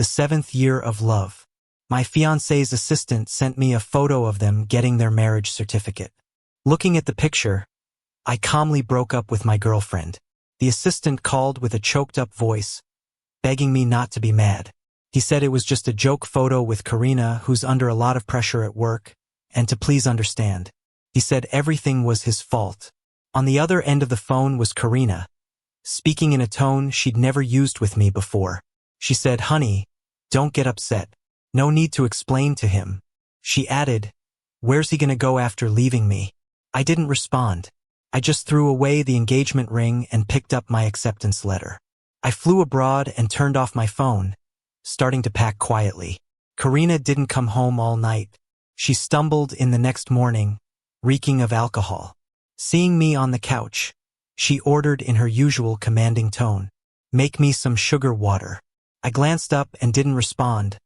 the 7th year of love. My fiancé's assistant sent me a photo of them getting their marriage certificate. Looking at the picture, I calmly broke up with my girlfriend. The assistant called with a choked-up voice, begging me not to be mad. He said it was just a joke photo with Karina, who's under a lot of pressure at work, and to please understand. He said everything was his fault. On the other end of the phone was Karina, speaking in a tone she'd never used with me before. She said, "Honey, don't get upset. No need to explain to him." She added, "Where's he gonna go after leaving me?" I didn't respond. I just threw away the engagement ring and picked up my acceptance letter. I flew abroad and turned off my phone, starting to pack quietly. Karina didn't come home all night. She stumbled in the next morning, reeking of alcohol. Seeing me on the couch, she ordered in her usual commanding tone, "Make me some sugar water." I glanced up and didn't respond,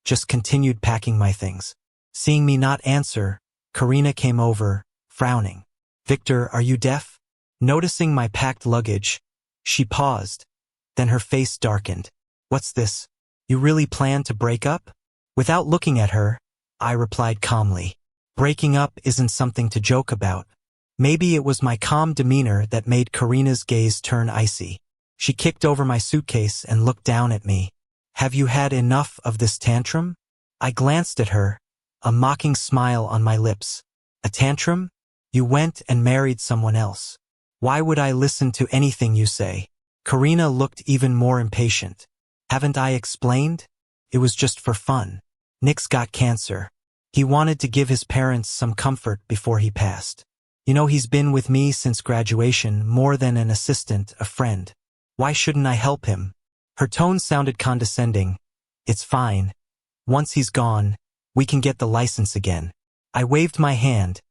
just continued packing my things. Seeing me not answer, Karina came over, frowning. "Victor, are you deaf?" Noticing my packed luggage, she paused, then her face darkened. "What's this? You really plan to break up?" Without looking at her, I replied calmly, "Breaking up isn't something to joke about." Maybe it was my calm demeanor that made Karina's gaze turn icy. She kicked over my suitcase and looked down at me. "Have you had enough of this tantrum?" I glanced at her, a mocking smile on my lips. "A tantrum? You went and married someone else. Why would I listen to anything you say?" Karina looked even more impatient. "Haven't I explained? It was just for fun. Nick's got cancer. He wanted to give his parents some comfort before he passed. You know, he's been with me since graduation, more than an assistant, a friend. Why shouldn't I help him?" Her tone sounded condescending. "It's fine. Once he's gone, we can get the license again." I waved my hand,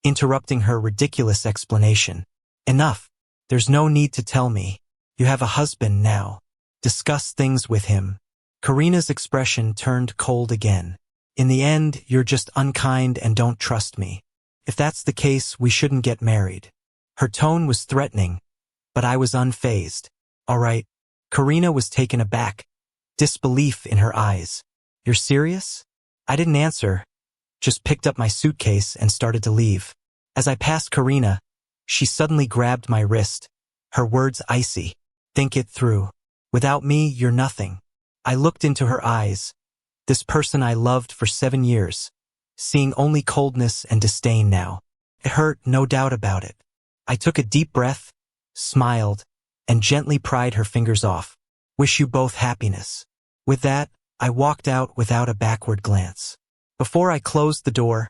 interrupting her ridiculous explanation. "Enough. There's no need to tell me. You have a husband now. Discuss things with him." Karina's expression turned cold again. "In the end, you're just unkind and don't trust me. If that's the case, we shouldn't get married." Her tone was threatening, but I was unfazed. "All right." Karina was taken aback, disbelief in her eyes. "You're serious?" I didn't answer, just picked up my suitcase and started to leave. As I passed Karina, she suddenly grabbed my wrist, her words icy. "Think it through. Without me, you're nothing." I looked into her eyes, this person I loved for 7 years, seeing only coldness and disdain now. It hurt, no doubt about it. I took a deep breath, smiled, and gently pried her fingers off. "Wish you both happiness." With that, I walked out without a backward glance. Before I closed the door,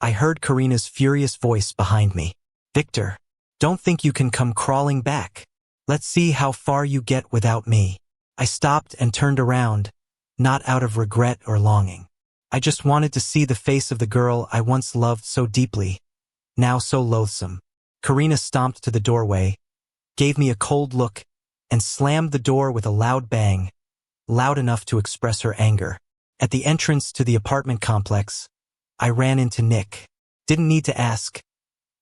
I heard Karina's furious voice behind me. "Victor, don't think you can come crawling back. Let's see how far you get without me." I stopped and turned around, not out of regret or longing. I just wanted to see the face of the girl I once loved so deeply, now so loathsome. Karina stomped to the doorway, gave me a cold look, and slammed the door with a loud bang, loud enough to express her anger. At the entrance to the apartment complex, I ran into Nick. Didn't need to ask.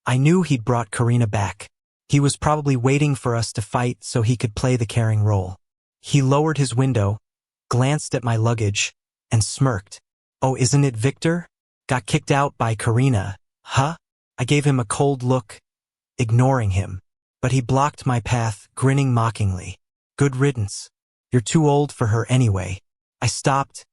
I knew he'd brought Karina back. He was probably waiting for us to fight so he could play the caring role. He lowered his window, glanced at my luggage, and smirked. "Oh, isn't it Victor? Got kicked out by Karina, huh?" I gave him a cold look, ignoring him, but he blocked my path, grinning mockingly. "Good riddance. You're too old for her anyway." I stopped,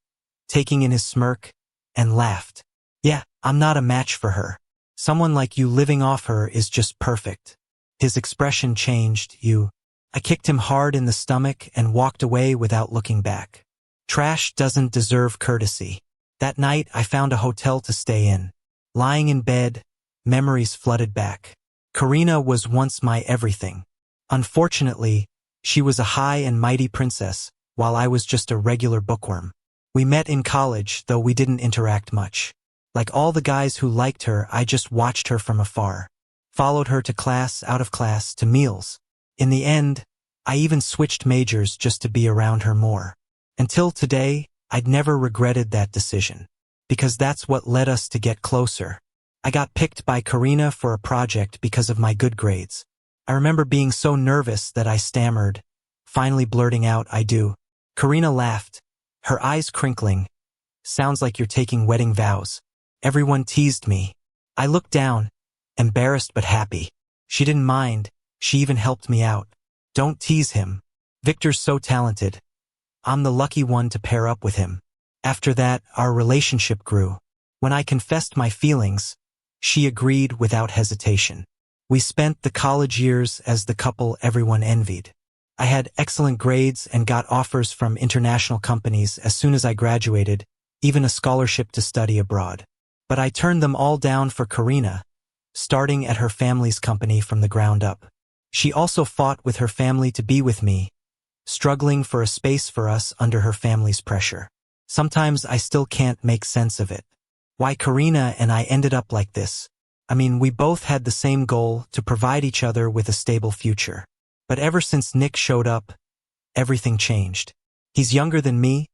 taking in his smirk, and laughed. "Yeah, I'm not a match for her. Someone like you living off her is just perfect." His expression changed. "You." I kicked him hard in the stomach and walked away without looking back. Trash doesn't deserve courtesy. That night, I found a hotel to stay in. Lying in bed, memories flooded back. Karina was once my everything. Unfortunately, she was a high and mighty princess, while I was just a regular bookworm. We met in college, though we didn't interact much. Like all the guys who liked her, I just watched her from afar. Followed her to class, out of class, to meals. In the end, I even switched majors just to be around her more. Until today, I'd never regretted that decision. Because that's what led us to get closer. I got picked by Karina for a project because of my good grades. I remember being so nervous that I stammered, finally blurting out, "I do." Karina laughed, her eyes crinkling. Sounds like you're taking wedding vows. Everyone teased me. I looked down, embarrassed but happy. She didn't mind, she even helped me out. Don't tease him. Victor's so talented. I'm the lucky one to pair up with him. After that, our relationship grew. When I confessed my feelings, she agreed without hesitation. We spent the college years as the couple everyone envied. I had excellent grades and got offers from international companies as soon as I graduated, even a scholarship to study abroad. But I turned them all down for Karina, starting at her family's company from the ground up. She also fought with her family to be with me, struggling for a space for us under her family's pressure. Sometimes I still can't make sense of it. Why Karina and I ended up like this. I mean, we both had the same goal, to provide each other with a stable future. But ever since Nick showed up, everything changed. He's younger than me,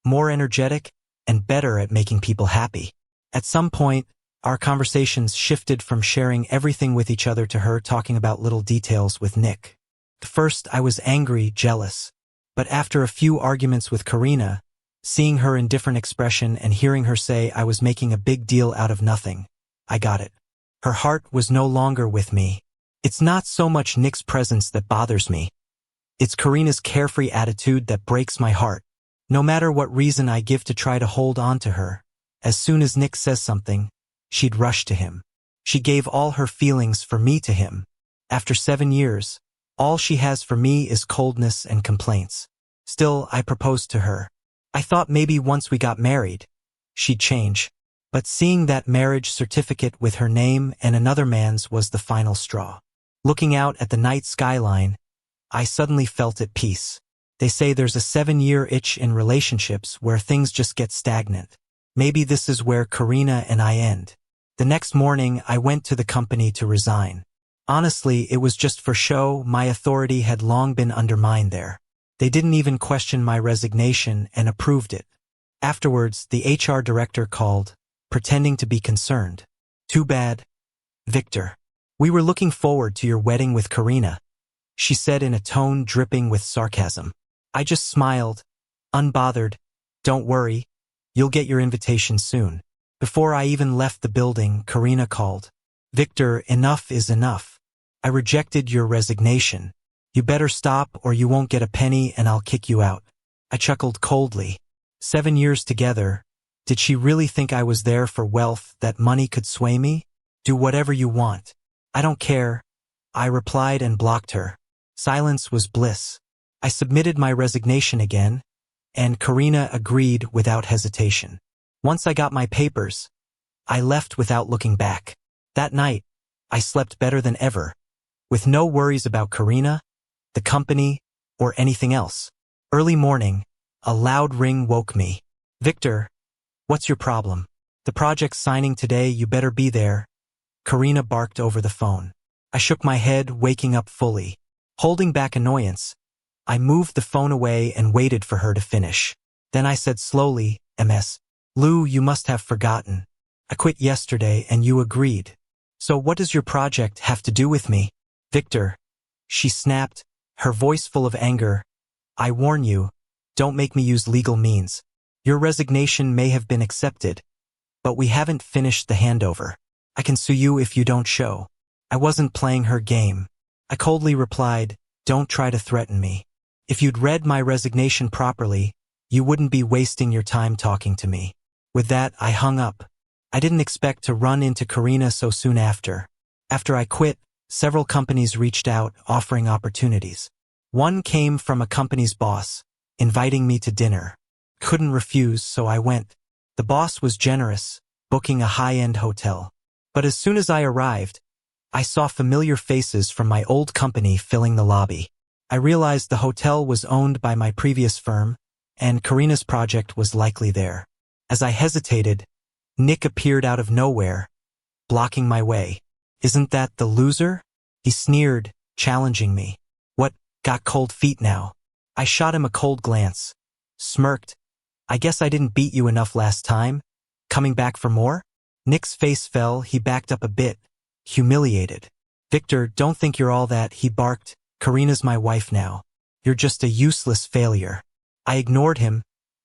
more energetic, and better at making people happy. At some point, our conversations shifted from sharing everything with each other to her talking about little details with Nick. At first, I was angry, jealous. But after a few arguments with Karina, seeing her indifferent expression and hearing her say I was making a big deal out of nothing, I got it. Her heart was no longer with me. It's not so much Nick's presence that bothers me. It's Karina's carefree attitude that breaks my heart. No matter what reason I give to try to hold on to her, as soon as Nick says something, she'd rush to him. She gave all her feelings for me to him. After 7 years, all she has for me is coldness and complaints. Still, I proposed to her. I thought maybe once we got married, she'd change. But seeing that marriage certificate with her name and another man's was the final straw. Looking out at the night skyline, I suddenly felt at peace. They say there's a 7-year itch in relationships where things just get stagnant. Maybe this is where Karina and I end. The next morning, I went to the company to resign. Honestly, it was just for show. My authority had long been undermined there. They didn't even question my resignation and approved it. Afterwards, the HR director called, pretending to be concerned. Too bad, Victor. We were looking forward to your wedding with Karina, she said in a tone dripping with sarcasm. I just smiled, unbothered. Don't worry, you'll get your invitation soon. Before I even left the building, Karina called. Victor, enough is enough. I rejected your resignation. You better stop or you won't get a penny and I'll kick you out. I chuckled coldly. 7 years together. Did she really think I was there for wealth, that money could sway me? Do whatever you want. I don't care, I replied and blocked her. Silence was bliss. I submitted my resignation again, and Karina agreed without hesitation. Once I got my papers, I left without looking back. That night, I slept better than ever, with no worries about Karina, the company, or anything else. Early morning, a loud ring woke me. Victor, what's your problem? The project's signing today, you better be there. Karina barked over the phone. I shook my head, waking up fully. Holding back annoyance, I moved the phone away and waited for her to finish. Then I said slowly, Ms. Lou, you must have forgotten. I quit yesterday and you agreed. So what does your project have to do with me? Victor, she snapped, her voice full of anger. I warn you, don't make me use legal means. Your resignation may have been accepted, but we haven't finished the handover. I can sue you if you don't show. I wasn't playing her game. I coldly replied, don't try to threaten me. If you'd read my resignation properly, you wouldn't be wasting your time talking to me. With that, I hung up. I didn't expect to run into Karina so soon after. After I quit, several companies reached out, offering opportunities. One came from a company's boss, inviting me to dinner. Couldn't refuse, so I went. The boss was generous, booking a high-end hotel. But as soon as I arrived, I saw familiar faces from my old company filling the lobby. I realized the hotel was owned by my previous firm, and Karina's project was likely there. As I hesitated, Nick appeared out of nowhere, blocking my way. Isn't that the loser? He sneered, challenging me. What, got cold feet now? I shot him a cold glance, smirked. I guess I didn't beat you enough last time. Coming back for more? Nick's face fell, he backed up a bit, humiliated. Victor, don't think you're all that, he barked. Karina's my wife now. You're just a useless failure. I ignored him,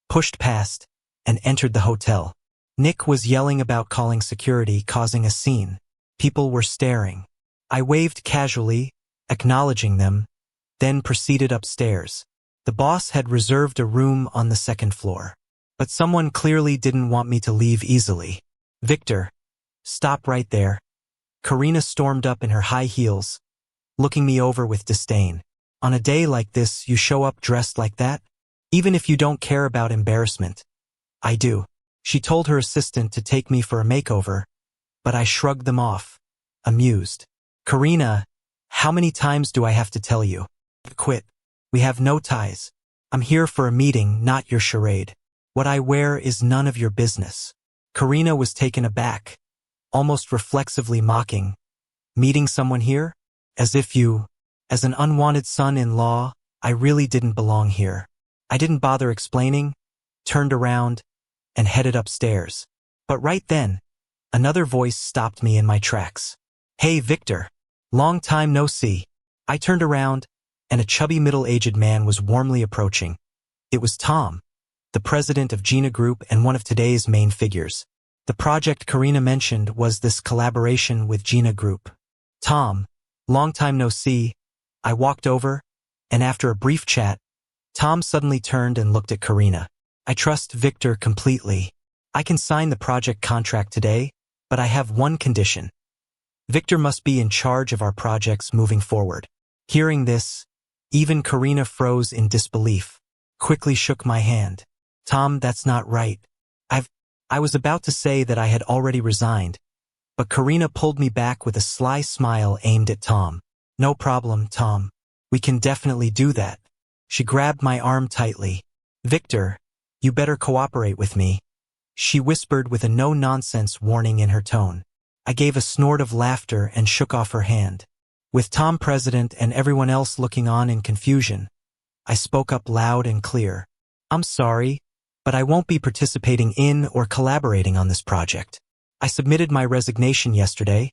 pushed past, and entered the hotel. Nick was yelling about calling security, causing a scene. People were staring. I waved casually, acknowledging them, then proceeded upstairs. The boss had reserved a room on the second floor. But someone clearly didn't want me to leave easily. "Victor, stop right there." Karina stormed up in her high heels, looking me over with disdain. "On a day like this, you show up dressed like that? Even if you don't care about embarrassment." "I do." She told her assistant to take me for a makeover, but I shrugged them off, amused. "Karina, how many times do I have to tell you? Quit. We have no ties. I'm here for a meeting, not your charade. What I wear is none of your business." Karina was taken aback, almost reflexively mocking. "Meeting someone here? As if you, as an unwanted son-in-law, I really didn't belong here." I didn't bother explaining, turned around, and headed upstairs. But right then, another voice stopped me in my tracks. "Hey, Victor. Long time no see." I turned around, and a chubby middle-aged man was warmly approaching. It was Tom, the president of Gina Group and one of today's main figures. The project Karina mentioned was this collaboration with Gina Group. "Tom, long time no see." I walked over, and after a brief chat, Tom suddenly turned and looked at Karina. "I trust Victor completely. I can sign the project contract today, but I have one condition. Victor must be in charge of our projects moving forward." Hearing this, even Karina froze in disbelief, quickly shook my hand. "Tom, that's not right. I was about to say that I had already resigned, but Karina pulled me back with a sly smile aimed at Tom. "No problem, Tom. We can definitely do that." She grabbed my arm tightly. "Victor, you better cooperate with me," she whispered with a no-nonsense warning in her tone. I gave a snort of laughter and shook off her hand. With Tom present and everyone else looking on in confusion, I spoke up loud and clear. "I'm sorry, but I won't be participating in or collaborating on this project. I submitted my resignation yesterday,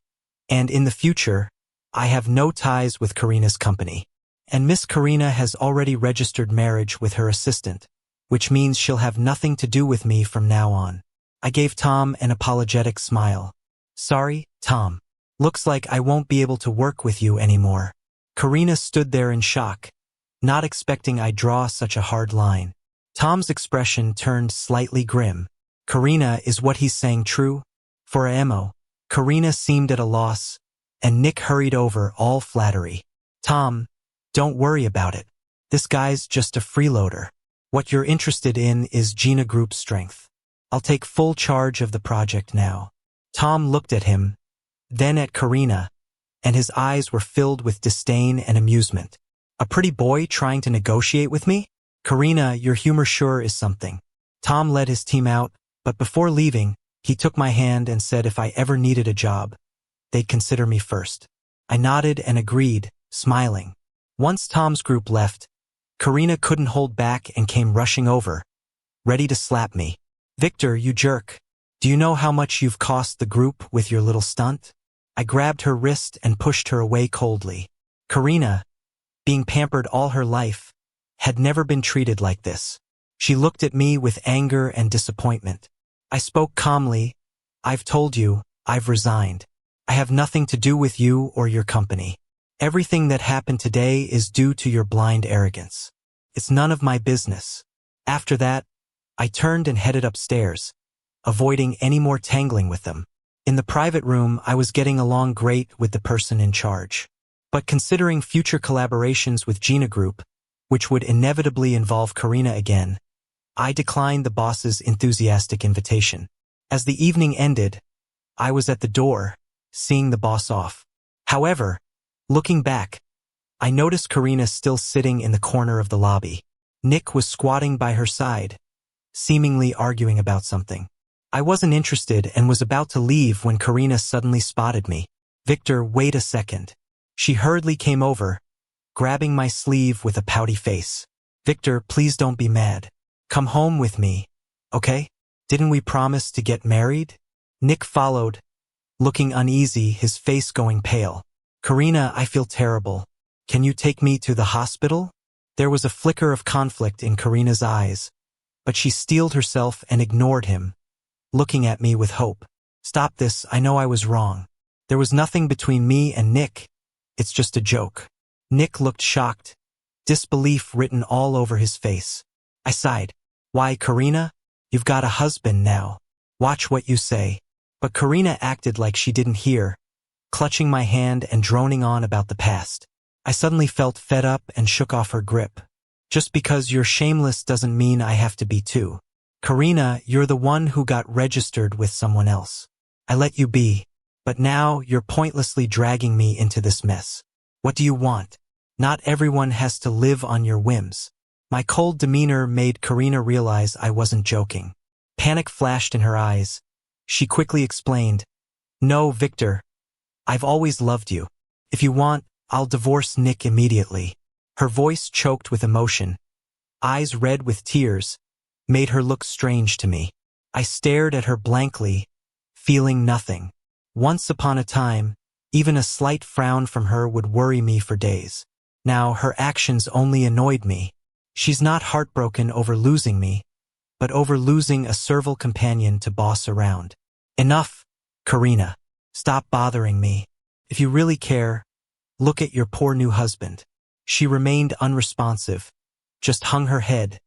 and in the future, I have no ties with Karina's company. And Miss Karina has already registered marriage with her assistant, which means she'll have nothing to do with me from now on." I gave Tom an apologetic smile. "Sorry, Tom. Looks like I won't be able to work with you anymore." Karina stood there in shock, not expecting I'd draw such a hard line. Tom's expression turned slightly grim. "Karina, is what he's saying true?" For a emo, Karina seemed at a loss, and Nick hurried over, all flattery. "Tom, don't worry about it. This guy's just a freeloader. What you're interested in is Gina Group's strength. I'll take full charge of the project now." Tom looked at him, then at Karina, and his eyes were filled with disdain and amusement. "A pretty boy trying to negotiate with me? Karina, your humor sure is something." Tom led his team out, but before leaving, he took my hand and said if I ever needed a job, they'd consider me first. I nodded and agreed, smiling. Once Tom's group left, Karina couldn't hold back and came rushing over, ready to slap me. "Victor, you jerk. Do you know how much you've cost the group with your little stunt?" I grabbed her wrist and pushed her away coldly. Karina, being pampered all her life, had never been treated like this. She looked at me with anger and disappointment. I spoke calmly. "I've told you, I've resigned. I have nothing to do with you or your company. Everything that happened today is due to your blind arrogance. It's none of my business." After that, I turned and headed upstairs, avoiding any more tangling with them. In the private room, I was getting along great with the person in charge. But considering future collaborations with Gina Group, which would inevitably involve Karina again, I declined the boss's enthusiastic invitation. As the evening ended, I was at the door, seeing the boss off. However, looking back, I noticed Karina still sitting in the corner of the lobby. Nick was squatting by her side, seemingly arguing about something. I wasn't interested and was about to leave when Karina suddenly spotted me. "Victor, wait a second." She hurriedly came over, grabbing my sleeve with a pouty face. "Victor, please don't be mad. Come home with me, okay? Didn't we promise to get married?" Nick followed, looking uneasy, his face going pale. "Karina, I feel terrible. Can you take me to the hospital?" There was a flicker of conflict in Karina's eyes, but she steeled herself and ignored him, looking at me with hope. Stop this, I know I was wrong. There was nothing between me and Nick. It's just a joke. Nick looked shocked, disbelief written all over his face. I sighed. Why, Karina? You've got a husband now. Watch what you say. But Karina acted like she didn't hear, clutching my hand and droning on about the past. I suddenly felt fed up and shook off her grip. Just because you're shameless doesn't mean I have to be too. Karina, you're the one who got registered with someone else. I let you be, but now you're pointlessly dragging me into this mess. What do you want? Not everyone has to live on your whims. My cold demeanor made Karina realize I wasn't joking. Panic flashed in her eyes. She quickly explained, No, Victor, I've always loved you. If you want, I'll divorce Nick immediately. Her voice choked with emotion, eyes red with tears, made her look strange to me. I stared at her blankly, feeling nothing. Once upon a time, even a slight frown from her would worry me for days. Now her actions only annoyed me. She's not heartbroken over losing me, but over losing a servile companion to boss around. Enough, Karina. Stop bothering me. If you really care, look at your poor new husband. She remained unresponsive, just hung her head,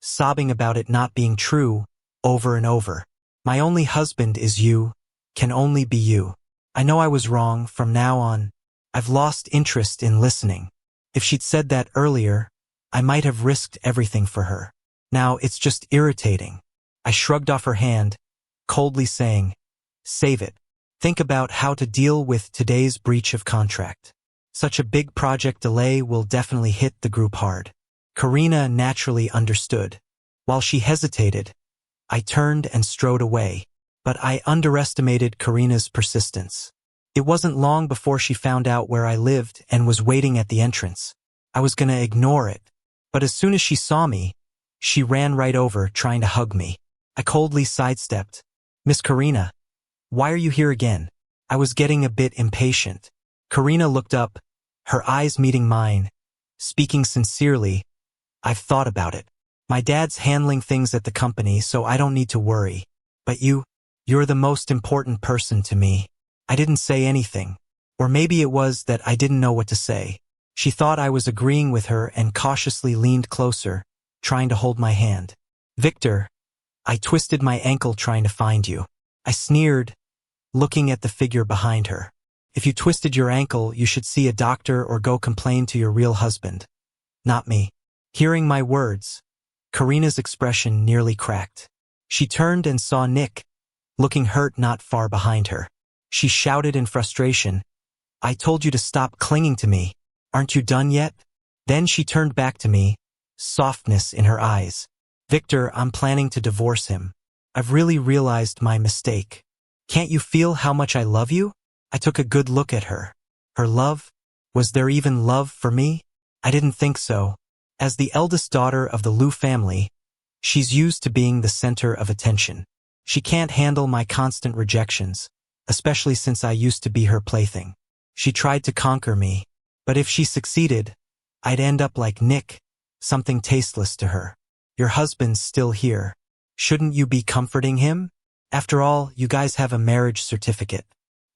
sobbing about it not being true, over and over. My only husband is you, can only be you. I know I was wrong. From now on, I've lost interest in listening. If she'd said that earlier, I might have risked everything for her. Now it's just irritating. I shrugged off her hand, coldly saying, Save it. Think about how to deal with today's breach of contract. Such a big project delay will definitely hit the group hard. Karina naturally understood. While she hesitated, I turned and strode away, but I underestimated Karina's persistence. It wasn't long before she found out where I lived and was waiting at the entrance. I was gonna ignore it, but as soon as she saw me, she ran right over, trying to hug me. I coldly sidestepped. Miss Karina, why are you here again? I was getting a bit impatient. Karina looked up, her eyes meeting mine, speaking sincerely. I've thought about it. My dad's handling things at the company, so I don't need to worry. But you're the most important person to me. I didn't say anything. Or maybe it was that I didn't know what to say. She thought I was agreeing with her and cautiously leaned closer, trying to hold my hand. Victor, I twisted my ankle trying to find you. I sneered, looking at the figure behind her. If you twisted your ankle, you should see a doctor or go complain to your real husband. Not me. Hearing my words, Karina's expression nearly cracked. She turned and saw Nick, looking hurt not far behind her. She shouted in frustration, I told you to stop clinging to me. Aren't you done yet? Then she turned back to me, softness in her eyes. Victor, I'm planning to divorce him. I've really realized my mistake. Can't you feel how much I love you? I took a good look at her. Her love? Was there even love for me? I didn't think so. As the eldest daughter of the Liu family, she's used to being the center of attention. She can't handle my constant rejections, especially since I used to be her plaything. She tried to conquer me, but if she succeeded, I'd end up like Nick, something tasteless to her. Your husband's still here. Shouldn't you be comforting him? After all, you guys have a marriage certificate.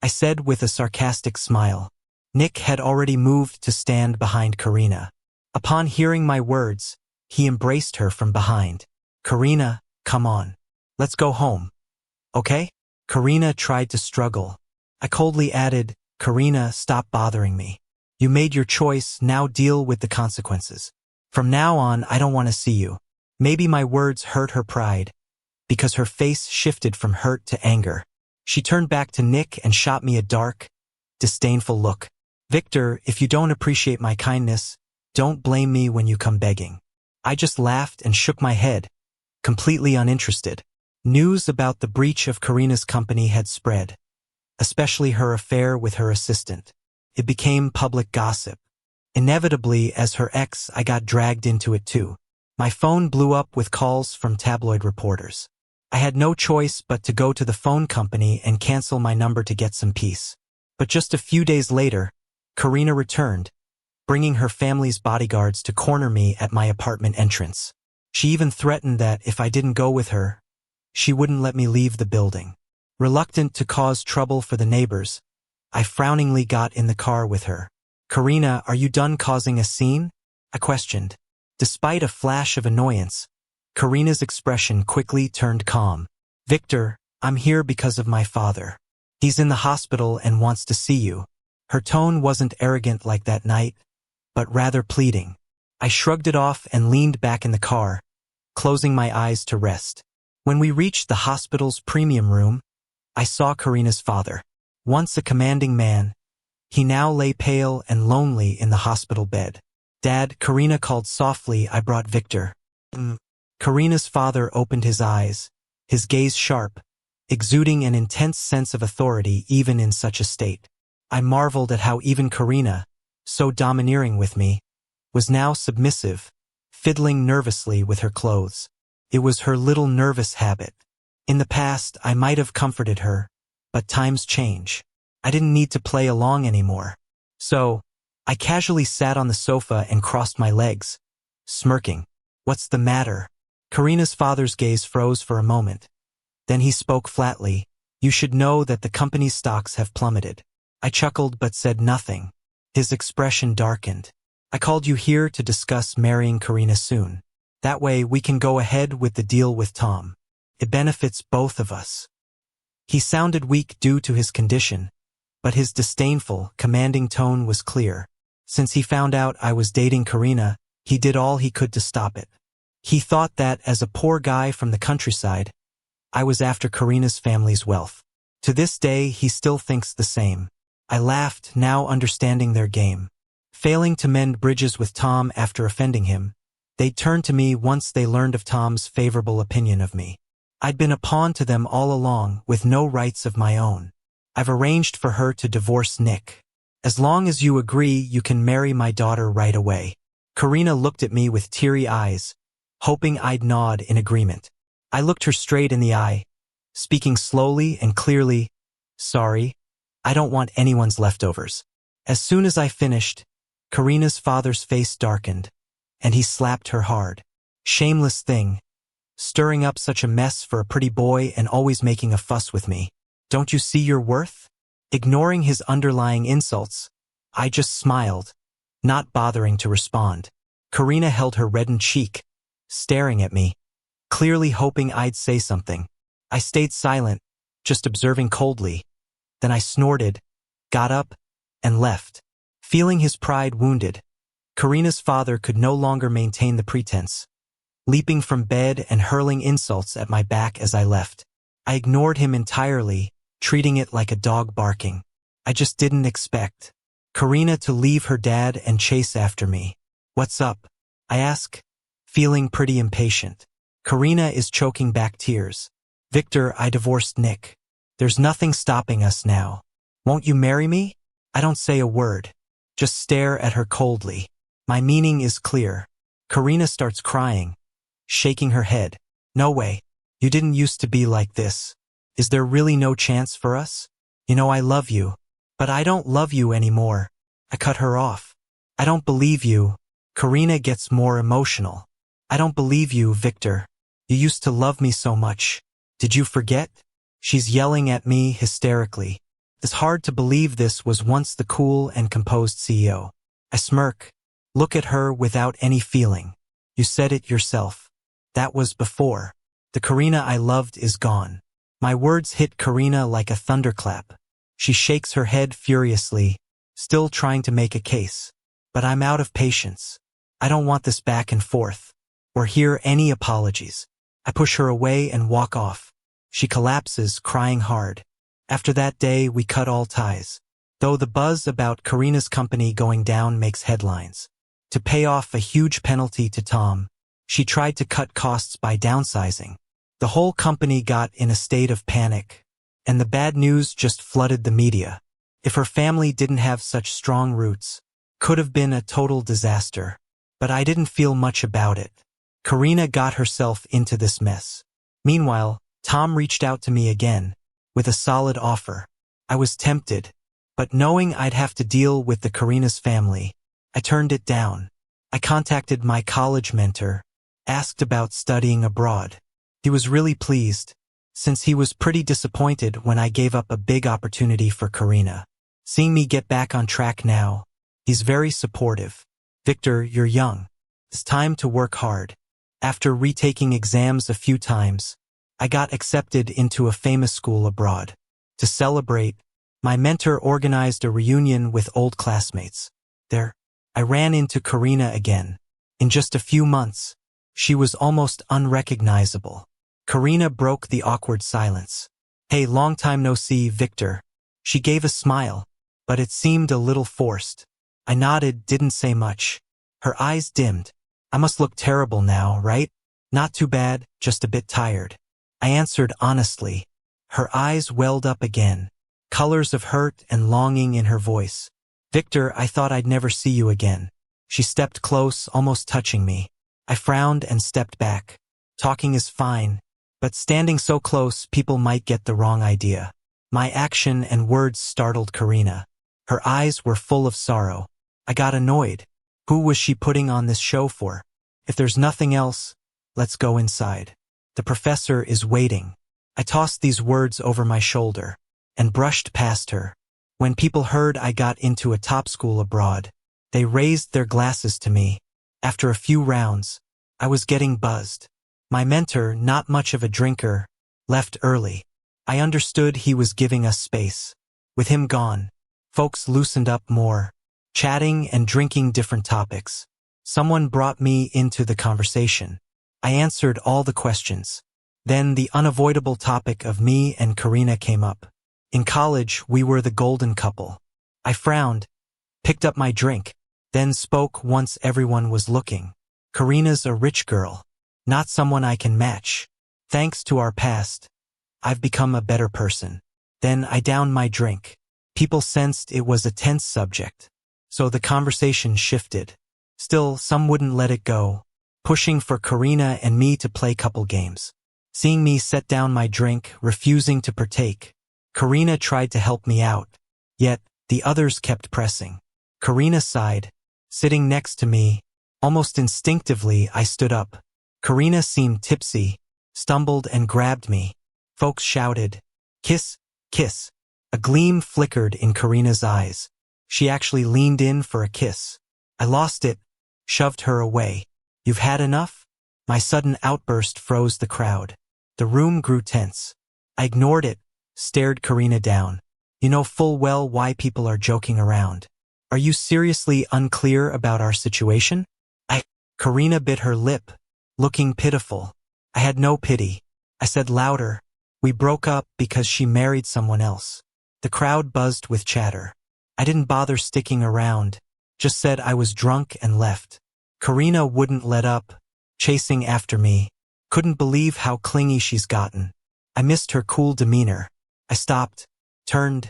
I said with a sarcastic smile. Nick had already moved to stand behind Karina. Upon hearing my words, he embraced her from behind. Karina, come on. Let's go home. Okay? Karina tried to struggle. I coldly added, Karina, stop bothering me. You made your choice, now deal with the consequences. From now on, I don't want to see you. Maybe my words hurt her pride, because her face shifted from hurt to anger. She turned back to Nick and shot me a dark, disdainful look. Victor, if you don't appreciate my kindness, don't blame me when you come begging. I just laughed and shook my head, completely uninterested. News about the breach of Karina's company had spread, especially her affair with her assistant. It became public gossip. Inevitably, as her ex, I got dragged into it too. My phone blew up with calls from tabloid reporters. I had no choice but to go to the phone company and cancel my number to get some peace. But just a few days later, Karina returned, bringing her family's bodyguards to corner me at my apartment entrance. She even threatened that if I didn't go with her, she wouldn't let me leave the building. Reluctant to cause trouble for the neighbors, I frowningly got in the car with her. "Karina, are you done causing a scene?" I questioned. Despite a flash of annoyance, Karina's expression quickly turned calm. "Victor, I'm here because of my father. He's in the hospital and wants to see you." Her tone wasn't arrogant like that night, but rather pleading. I shrugged it off and leaned back in the car, closing my eyes to rest. When we reached the hospital's premium room, I saw Karina's father. Once a commanding man, he now lay pale and lonely in the hospital bed. "Dad," Karina called softly. "I brought Victor." Karina's father opened his eyes, his gaze sharp, exuding an intense sense of authority even in such a state. I marveled at how even Karina, so domineering with me, was now submissive, fiddling nervously with her clothes. It was her little nervous habit. In the past, I might have comforted her, but times change. I didn't need to play along anymore. So, I casually sat on the sofa and crossed my legs, smirking. "What's the matter?" Karina's father's gaze froze for a moment. Then he spoke flatly. "You should know that the company's stocks have plummeted." I chuckled but said nothing. His expression darkened. "I called you here to discuss marrying Karina soon. That way we can go ahead with the deal with Tom. It benefits both of us." He sounded weak due to his condition, but his disdainful, commanding tone was clear. Since he found out I was dating Karina, he did all he could to stop it. He thought that, as a poor guy from the countryside, I was after Karina's family's wealth. To this day, he still thinks the same. I laughed, now understanding their game. Failing to mend bridges with Tom after offending him, they'd turn to me once they learned of Tom's favorable opinion of me. I'd been a pawn to them all along, with no rights of my own. "I've arranged for her to divorce Nick. As long as you agree, you can marry my daughter right away." Karina looked at me with teary eyes, hoping I'd nod in agreement. I looked her straight in the eye, speaking slowly and clearly. "Sorry, I don't want anyone's leftovers." As soon as I finished, Karina's father's face darkened, and he slapped her hard. "Shameless thing, stirring up such a mess for a pretty boy and always making a fuss with me. Don't you see your worth?" Ignoring his underlying insults, I just smiled, not bothering to respond. Karina held her reddened cheek, staring at me, clearly hoping I'd say something. I stayed silent, just observing coldly. Then I snorted, got up, and left. Feeling his pride wounded, Karina's father could no longer maintain the pretense, leaping from bed and hurling insults at my back as I left. I ignored him entirely, treating it like a dog barking. I just didn't expect Karina to leave her dad and chase after me. "What's up?" I asked, feeling pretty impatient. Karina is choking back tears. "Victor, I divorced Nick. There's nothing stopping us now. Won't you marry me?" I don't say a word, just stare at her coldly. My meaning is clear. Karina starts crying, shaking her head. "No way. You didn't used to be like this. Is there really no chance for us? You know I love you." "But I don't love you anymore." I cut her off. "I don't believe you." Karina gets more emotional. "I don't believe you, Victor. You used to love me so much. Did you forget?" She's yelling at me hysterically. It's hard to believe this was once the cool and composed CEO. I smirk, look at her without any feeling. "You said it yourself. That was before. The Karina I loved is gone." My words hit Karina like a thunderclap. She shakes her head furiously, still trying to make a case. But I'm out of patience. I don't want this back and forth, or hear any apologies. I push her away and walk off. She collapses, crying hard. After that day, we cut all ties. Though the buzz about Karina's company going down makes headlines. To pay off a huge penalty to Tom, she tried to cut costs by downsizing. The whole company got in a state of panic, and the bad news just flooded the media. If her family didn't have such strong roots, could have been a total disaster. But I didn't feel much about it. Karina got herself into this mess. Meanwhile, Tom reached out to me again, with a solid offer. I was tempted, but knowing I'd have to deal with the Karina's family, I turned it down. I contacted my college mentor, asked about studying abroad. He was really pleased, since he was pretty disappointed when I gave up a big opportunity for Karina. Seeing me get back on track now, he's very supportive. Victor, you're young. It's time to work hard. After retaking exams a few times, I got accepted into a famous school abroad. To celebrate, my mentor organized a reunion with old classmates. There, I ran into Karina again. In just a few months, she was almost unrecognizable. Karina broke the awkward silence. Hey, long time no see, Victor. She gave a smile, but it seemed a little forced. I nodded, didn't say much. Her eyes dimmed. I must look terrible now, right? Not too bad, just a bit tired. I answered honestly. Her eyes welled up again, colors of hurt and longing in her voice. Victor, I thought I'd never see you again. She stepped close, almost touching me. I frowned and stepped back. Talking is fine, but standing so close, people might get the wrong idea. My action and words startled Karina. Her eyes were full of sorrow. I got annoyed. Who was she putting on this show for? If there's nothing else, let's go inside. The professor is waiting. I tossed these words over my shoulder and brushed past her. When people heard I got into a top school abroad, they raised their glasses to me. After a few rounds, I was getting buzzed. My mentor, not much of a drinker, left early. I understood he was giving us space. With him gone, folks loosened up more, chatting and drinking different topics. Someone brought me into the conversation. I answered all the questions. Then the unavoidable topic of me and Karina came up. In college, we were the golden couple. I frowned, picked up my drink, then spoke once everyone was looking. Karina's a rich girl, not someone I can match. Thanks to our past, I've become a better person. Then I downed my drink. People sensed it was a tense subject, so the conversation shifted. Still, some wouldn't let it go, pushing for Karina and me to play couple games. Seeing me set down my drink, refusing to partake, Karina tried to help me out, yet the others kept pressing. Karina sighed, sitting next to me. Almost instinctively, I stood up. Karina seemed tipsy, stumbled and grabbed me. Folks shouted, "Kiss, kiss." A gleam flickered in Karina's eyes. She actually leaned in for a kiss. I lost it, shoved her away. "You've had enough?" My sudden outburst froze the crowd. The room grew tense. I ignored it, stared Karina down. You know full well why people are joking around. Are you seriously unclear about our situation? Karina bit her lip, looking pitiful. I had no pity. I said louder, "We broke up because she married someone else." The crowd buzzed with chatter. I didn't bother sticking around, just said I was drunk and left. Karina wouldn't let up, chasing after me. Couldn't believe how clingy she's gotten. I missed her cool demeanor. I stopped, turned,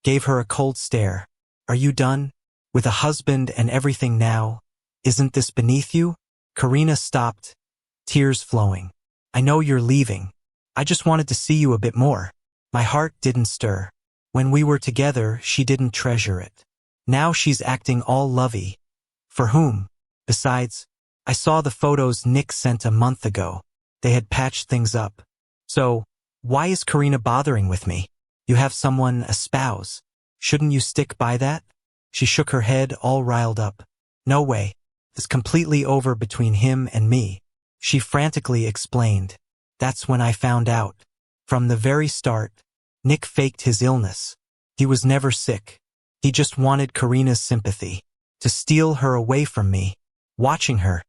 gave her a cold stare. "Are you done? With a husband and everything now? Isn't this beneath you?" Karina stopped, tears flowing. "I know you're leaving. I just wanted to see you a bit more." My heart didn't stir. When we were together, she didn't treasure it. Now she's acting all lovey. For whom? Besides, I saw the photos Nick sent a month ago. They had patched things up. So, why is Karina bothering with me? You have someone, a spouse. Shouldn't you stick by that? She shook her head, all riled up. "No way. It's completely over between him and me." She frantically explained. "That's when I found out. From the very start, Nick faked his illness. He was never sick. He just wanted Karina's sympathy, to steal her away from me." Watching her,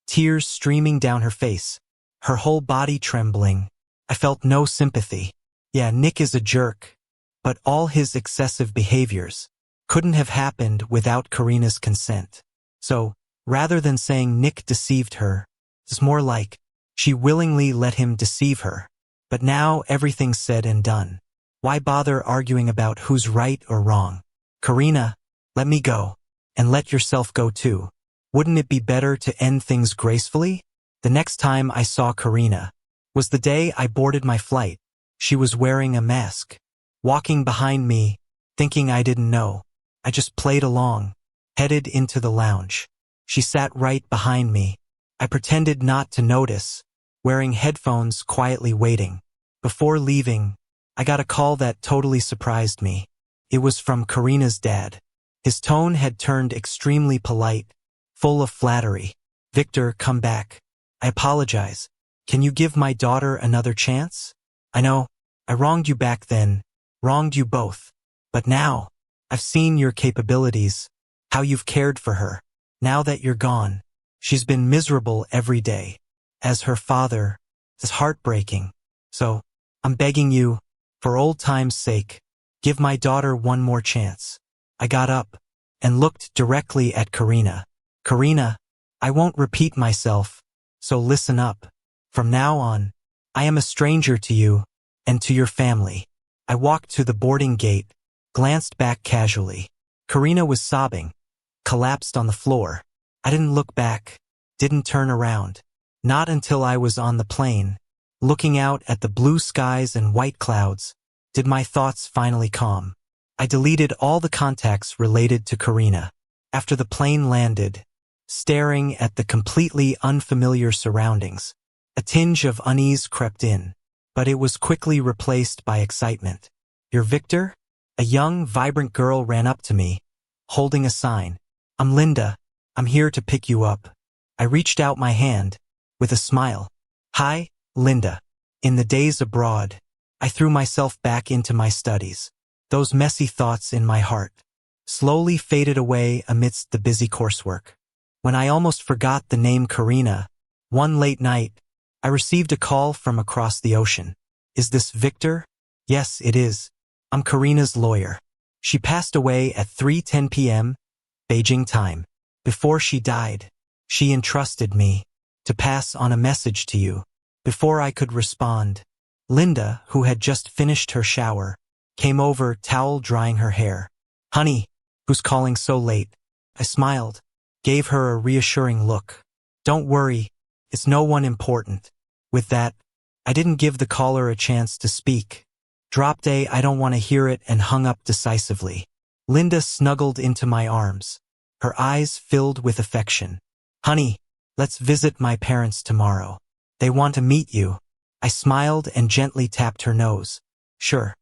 tears streaming down her face, her whole body trembling, I felt no sympathy. Yeah, Nick is a jerk, but all his excessive behaviors couldn't have happened without Karina's consent. So, rather than saying Nick deceived her, it's more like she willingly let him deceive her. But now everything's said and done. Why bother arguing about who's right or wrong? Karina, let me go. And let yourself go too. Wouldn't it be better to end things gracefully? The next time I saw Karina was the day I boarded my flight. She was wearing a mask, walking behind me, thinking I didn't know. I just played along, headed into the lounge. She sat right behind me, I pretended not to notice, wearing headphones quietly waiting. Before leaving, I got a call that totally surprised me. It was from Karina's dad. His tone had turned extremely polite, full of flattery. "Victor, come back. I apologize. Can you give my daughter another chance? I know, I wronged you back then, wronged you both. But now, I've seen your capabilities, how you've cared for her. Now that you're gone, she's been miserable every day. As her father, it's heartbreaking. So, I'm begging you, for old time's sake, give my daughter one more chance." I got up and looked directly at Karina. "Karina, I won't repeat myself, so listen up. From now on, I am a stranger to you and to your family." I walked to the boarding gate, glanced back casually. Karina was sobbing, collapsed on the floor. I didn't look back, didn't turn around. Not until I was on the plane, looking out at the blue skies and white clouds, did my thoughts finally calm. I deleted all the contacts related to Karina. After the plane landed, staring at the completely unfamiliar surroundings, a tinge of unease crept in, but it was quickly replaced by excitement. "You're Victor?" A young, vibrant girl ran up to me, holding a sign. "I'm Linda. I'm here to pick you up." I reached out my hand, with a smile. "Hi, Linda." In the days abroad, I threw myself back into my studies. Those messy thoughts in my heart slowly faded away amidst the busy coursework. When I almost forgot the name Karina, one late night, I received a call from across the ocean. "Is this Victor?" "Yes, it is. I'm Karina's lawyer. She passed away at 3:10 p.m. Beijing time. Before she died, she entrusted me to pass on a message to you." Before I could respond, Linda, who had just finished her shower, came over, towel drying her hair. "Honey, who's calling so late?" I smiled, gave her a reassuring look. "Don't worry, it's no one important." With that, I didn't give the caller a chance to speak. Dropped a "I don't want to hear it" and hung up decisively. Linda snuggled into my arms, her eyes filled with affection. "Honey, let's visit my parents tomorrow. They want to meet you." I smiled and gently tapped her nose. "Sure."